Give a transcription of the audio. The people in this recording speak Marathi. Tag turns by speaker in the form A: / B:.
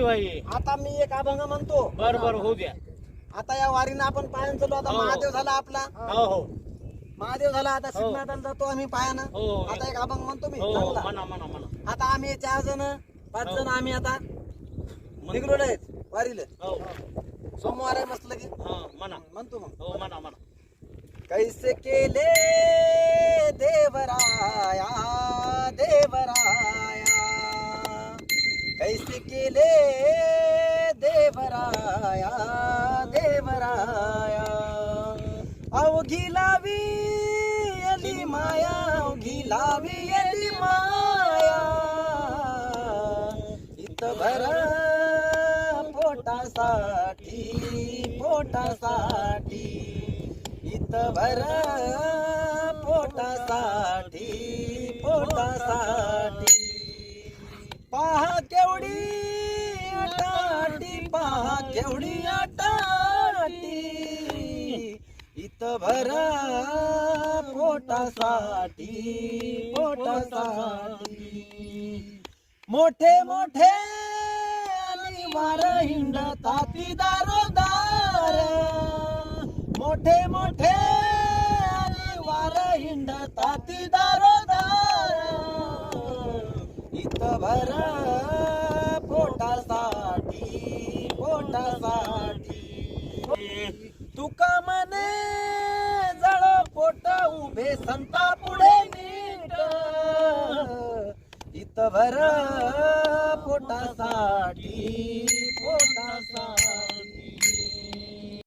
A: होय होय.
B: आता मी एक अभंग म्हणतो.
A: बर बर होऊ द्या.
B: आता या वारीनं आपण पायानं चाललो. आता
A: हो.
B: महादेव झाला आपला.
A: हो हो
B: महादेव झाला. आता सिद्धनाथाला जातो आम्ही पायानं.
A: हो.
B: आता एक अभंग म्हणतो मी
A: हो
B: चांगला.
A: म्हणा म्हणा म्हणा.
B: आता आम्ही 4 जण 5
A: हो.
B: जण आम्ही आता निघलो आहेत वारीला.
A: हो
B: सोमवार आहे मस्त लगे.
A: हा म्हणा.
B: म्हणतो मग.
A: हो म्हणा म्हणा.
B: कैसे केले देवराया देवराया, कैसे केले देवराया देवराया, अवघी लावी अली माया, अवघी लावी अली माया, इतभर पोटासाठी पोटासाठी, इतभर पोटासाठी पोटासाठी, पहा केवढी आटाटी, पहा केवढी आटाटी, इतभर पोटासाठी पोटासाठी, मोठे मोठे वार हिंडताती दारोदार, मोठे मोठे वार हिंडताती दारोदार, इतभर पोटासाठी पोटासाठी, तुका मने जळ पोट उभे संता पुढे नीट, इतभर पोटासाठी पोटासाठी.